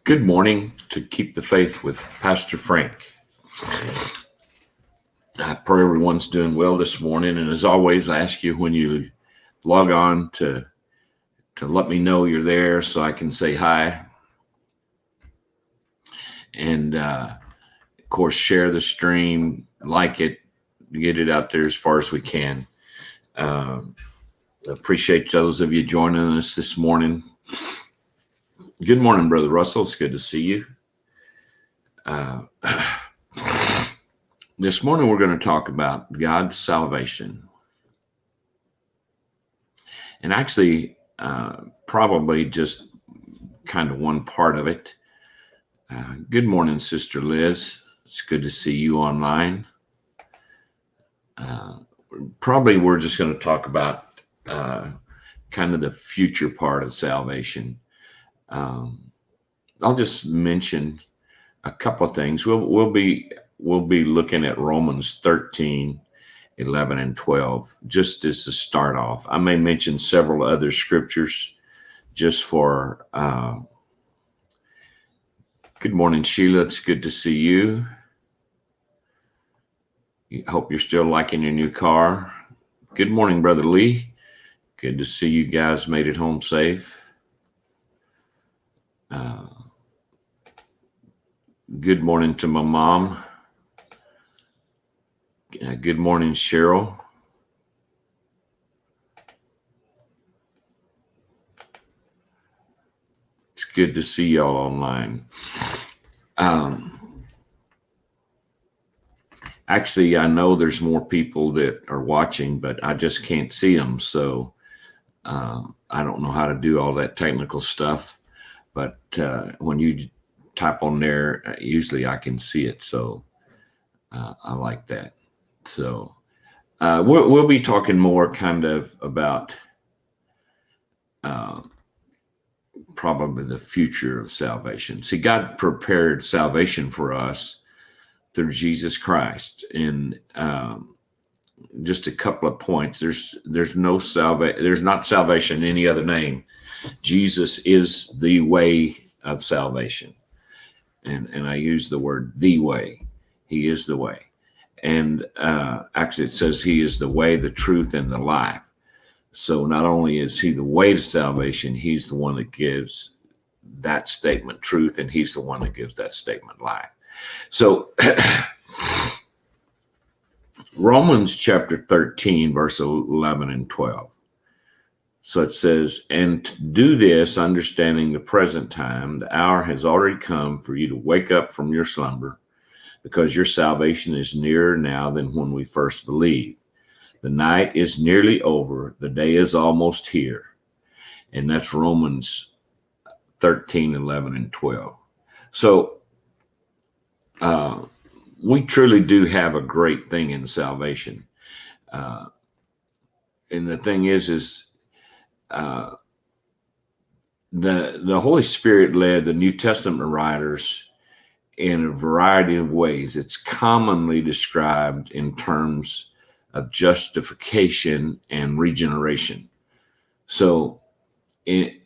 Good morning to Keep the Faith with Pastor Frank. I pray everyone's doing well this morning. And as always, I ask you when you log on to let me know you're there so I can say hi. And of course, share the stream, like it, get it out there as far as we can. Appreciate those of you joining us this morning. Good morning, Brother Russell. It's good to see you. This morning, we're going to talk about God's salvation. And actually, probably just kind of one part of it. Good morning, Sister Liz. It's good to see you online. Probably we're just going to talk about kind of the future part of salvation. I'll just mention a couple of things. We'll be looking at Romans 13, 11, and 12, just as a start off. I may mention several other scriptures just for, good morning, Sheila. It's good to see you. I hope you're still liking your new car. Good morning, Brother Lee. Good to see you guys made it home safe. Good morning to my mom. Good morning, Cheryl. It's good to see y'all online. Actually, I know there's more people that are watching, but I just can't see them. So I don't know how to do all that technical stuff. But when you type on there, usually I can see it. So I like that. So we'll be talking more kind of about probably the future of salvation. See, God prepared salvation for us through Jesus Christ. And just a couple of points. There's not salvation in any other name. Jesus is the way of salvation. And I use the word the way. He is the way. And actually it says he is the way, the truth, and the life. So not only is he the way to salvation, he's the one that gives that statement truth, and he's the one that gives that statement life. So Romans chapter 13, verse 11 and 12. So it says, and to do this, understanding the present time, the hour has already come for you to wake up from your slumber, because your salvation is nearer now than when we first believed. The night is nearly over. The day is almost here. And that's Romans 13, 11, and 12. So we truly do have a great thing in salvation. And the thing is the Holy Spirit led the New Testament writers in a variety of ways. It's commonly described in terms of justification and regeneration. So the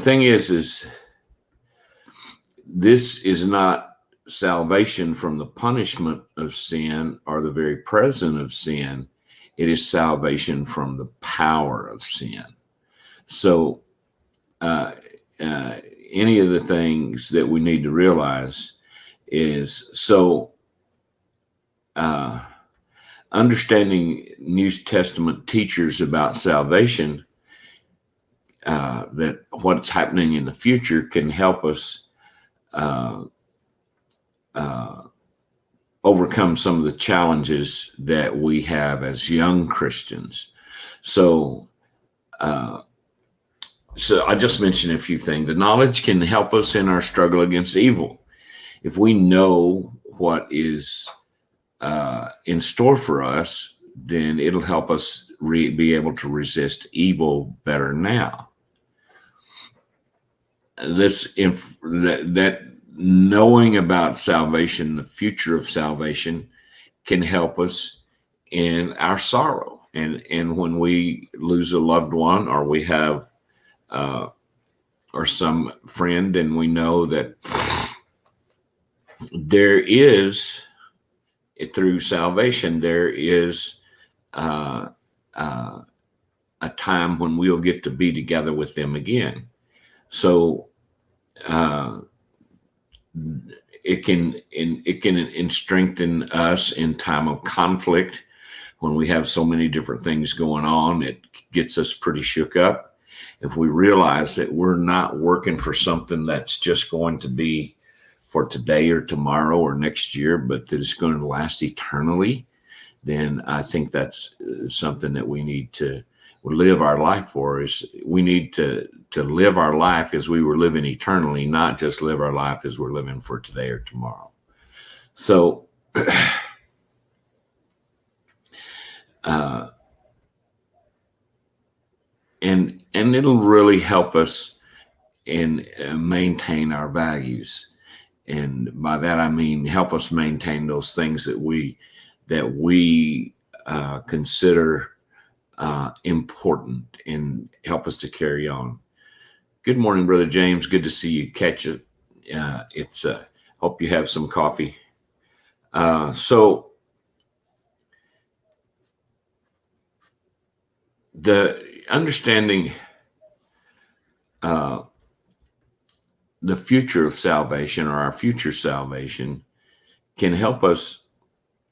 thing is this is not salvation from the punishment of sin or the very presence of sin. It is salvation from the power of sin. So any of the things that we need to realize is understanding New Testament teachers about salvation, that what's happening in the future can help us overcome some of the challenges that we have as young Christians. So I just mentioned a few things. The knowledge can help us in our struggle against evil. If we know what is in store for us, then it'll help us be able to resist evil better now. That knowing about salvation, the future of salvation, can help us in our sorrow. And when we lose a loved one, or we have or some friend, and we know that there is, through salvation, there is uh, uh, a time when we'll get to be together with them again. So uh, it can strengthen us in time of conflict. When we have so many different things going on, it gets us pretty shook up. If we realize that we're not working for something that's just going to be for today or tomorrow or next year, but that it's going to last eternally, then I think that's something that we need to live our life for. Is we need to live our life as we were living eternally, not just live our life as we're living for today or tomorrow. So and it'll really help us in maintain our values, and by that I mean help us maintain those things that we consider important, and help us to carry on. Good morning, Brother James. Good to see you. Catch it. It's hope you have some coffee. So the understanding the future of salvation, or our future salvation, can help us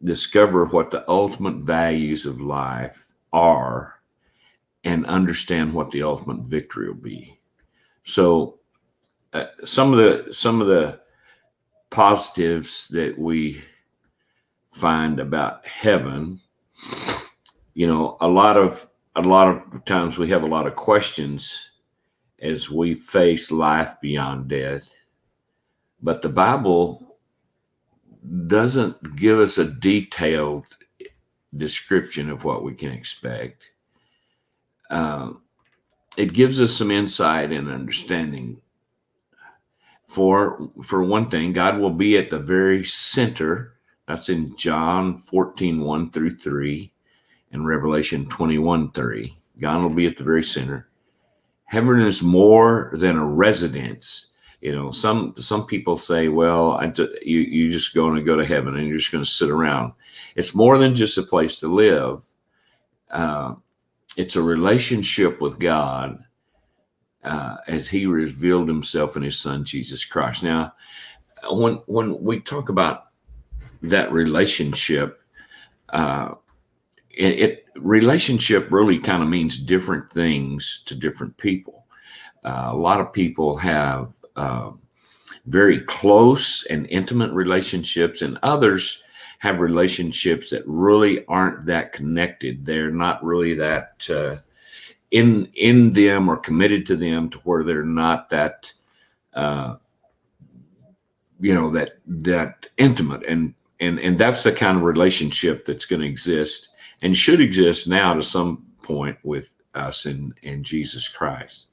discover what the ultimate values of life are and understand what the ultimate victory will be. So some of the positives that we find about heaven, a lot of times we have a lot of questions as we face life beyond death, but the Bible doesn't give us a detailed description of what we can expect. It gives us some insight and understanding. For one thing, God will be at the very center. That's in John 14:1-3 and Revelation 21:3. God will be at the very center. Heaven is more than a residence. Some people say, well, you're just going to go to heaven and you're just going to sit around. It's more than just a place to live. It's a relationship with God as he revealed himself in his son, Jesus Christ. Now, when we talk about that relationship, relationship really kind of means different things to different people. A lot of people have very close and intimate relationships, and others have relationships that really aren't that connected. They're not really that in them or committed to them, to where they're not that that intimate, and that's the kind of relationship that's going to exist and should exist now to some point with us in Jesus Christ.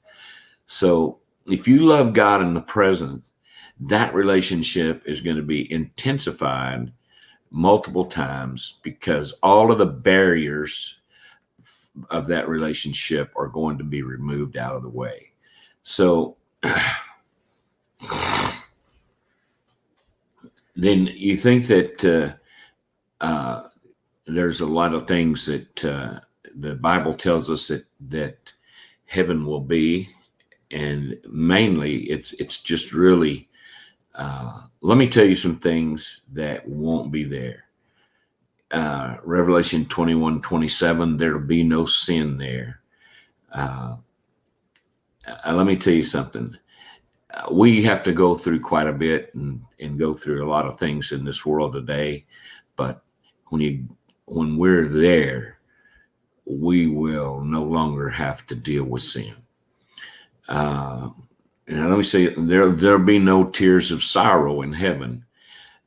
So if you love God in the present, that relationship is going to be intensified multiple times, because all of the barriers of that relationship are going to be removed out of the way. So then you think that there's a lot of things that the Bible tells us that heaven will be, and mainly it's just really let me tell you some things that won't be there. Revelation 21:27, there'll be no sin there. Let me tell you something. We have to go through quite a bit and go through a lot of things in this world today, but when we're there, we will no longer have to deal with sin. And let me say, there'll be no tears of sorrow in heaven.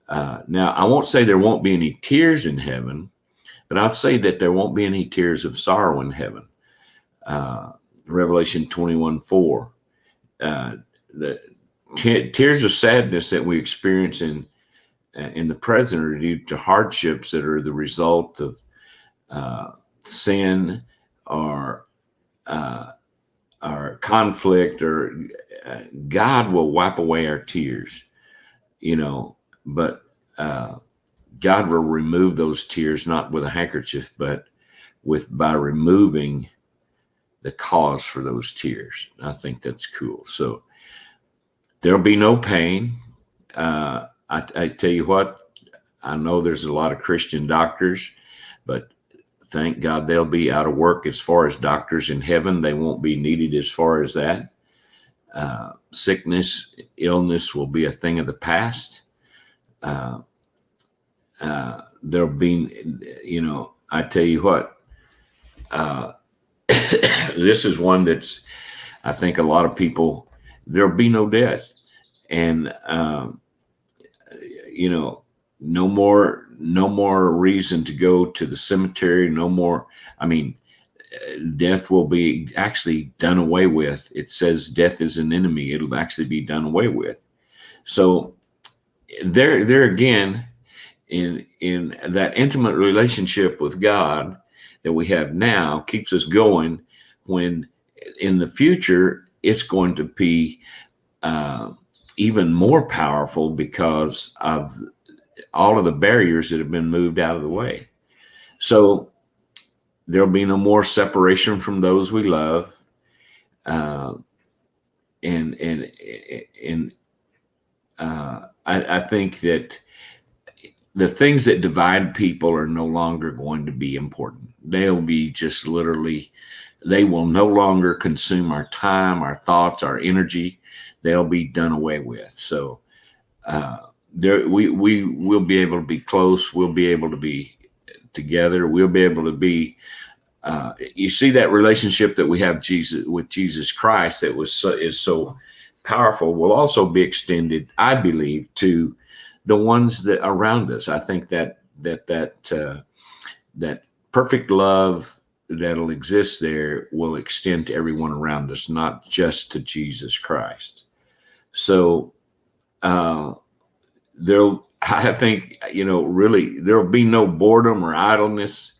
Now, I won't say there won't be any tears in heaven, but I'll say that there won't be any tears of sorrow in heaven. Revelation 21:4. The tears of sadness that we experience in the present are due to hardships that are the result of conflict, or God will wipe away our tears, but God will remove those tears, not with a handkerchief, but by removing the cause for those tears. I think that's cool. So there'll be no pain. I tell you what, I know there's a lot of Christian doctors, but thank God they'll be out of work as far as doctors in heaven. They won't be needed as far as that. Sickness, illness will be a thing of the past. There'll be, I tell you what, this is one that's, I think a lot of people, there'll be no death. And, no more reason to go to the cemetery. No more. I mean, death will be actually done away with. It says death is an enemy. It'll actually be done away with. So there again, in that intimate relationship with God that we have now, keeps us going, when in the future it's going to be even more powerful because of all of the barriers that have been moved out of the way. So there'll be no more separation from those we love. I think that the things that divide people are no longer going to be important. They'll be just literally, they will no longer consume our time, our thoughts, our energy. They'll be done away with. So we will be able to be close. We'll be able to be together. We'll be able to be. You see that relationship that we have with Jesus Christ that is so powerful will also be extended, I believe, to the ones that around us. I think that perfect love that'll exist there will extend to everyone around us, not just to Jesus Christ. So I think, really there'll be no boredom or idleness.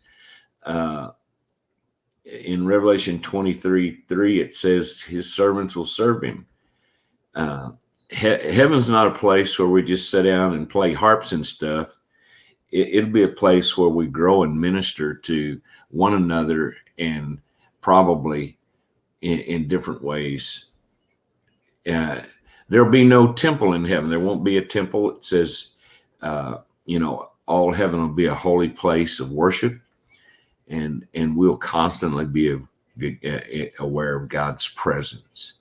In Revelation 23:3, it says his servants will serve him. Heaven's not a place where we just sit down and play harps and stuff. It'll be a place where we grow and minister to one another, and probably in different ways. There'll be no temple in heaven. There won't be a temple. It says, all heaven will be a holy place of worship, and we'll constantly be aware of God's presence.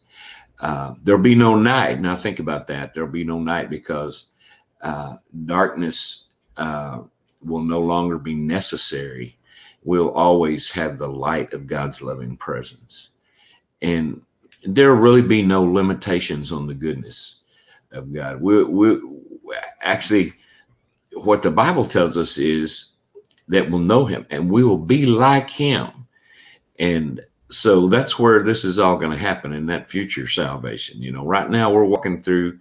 There'll be no night. Now think about that. There'll be no night because darkness will no longer be necessary. We'll always have the light of God's loving presence. And there'll really be no limitations on the goodness of God. We actually, what the Bible tells us is that we'll know him and we will be like him. And so that's where this is all going to happen, in that future salvation. Right now we're walking through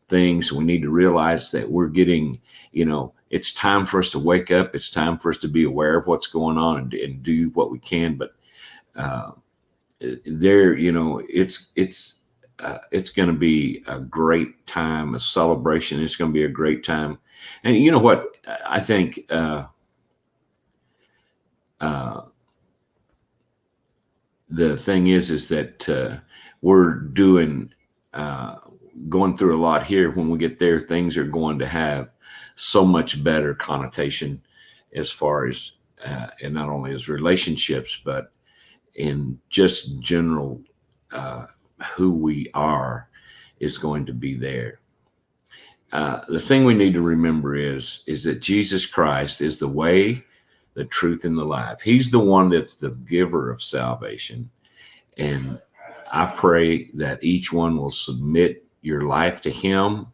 things. We need to realize that we're getting, it's time for us to wake up. It's time for us to be aware of what's going on and do what we can. But it's going to be a great time, a celebration. It's going to be a great time. And you know what? I think the thing is that we're going through a lot here. When we get there, things are going to have so much better connotation as far as, and not only as relationships, but in just general, who we are is going to be there. The thing we need to remember is that Jesus Christ is the way, the truth, and the life. He's the one that's the giver of salvation. And I pray that each one will submit your life to him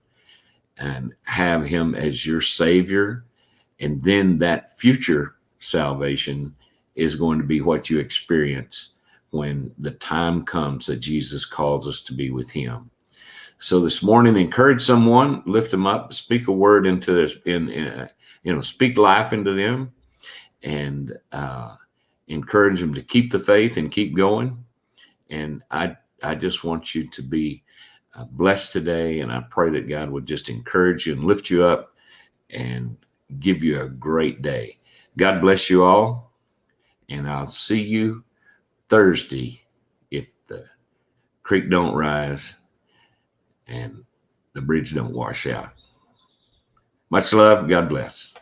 and have him as your Savior. And then that future salvation is going to be what you experience when the time comes that Jesus calls us to be with him. So this morning, encourage someone, lift them up, speak a word into this, speak life into them, and encourage them to keep the faith and keep going. And I I just want you to be blessed today, and I pray that God would just encourage you and lift you up and give you a great day. God bless you all, and I'll see you Thursday if the creek don't rise and the bridge don't wash out. Much love. God bless.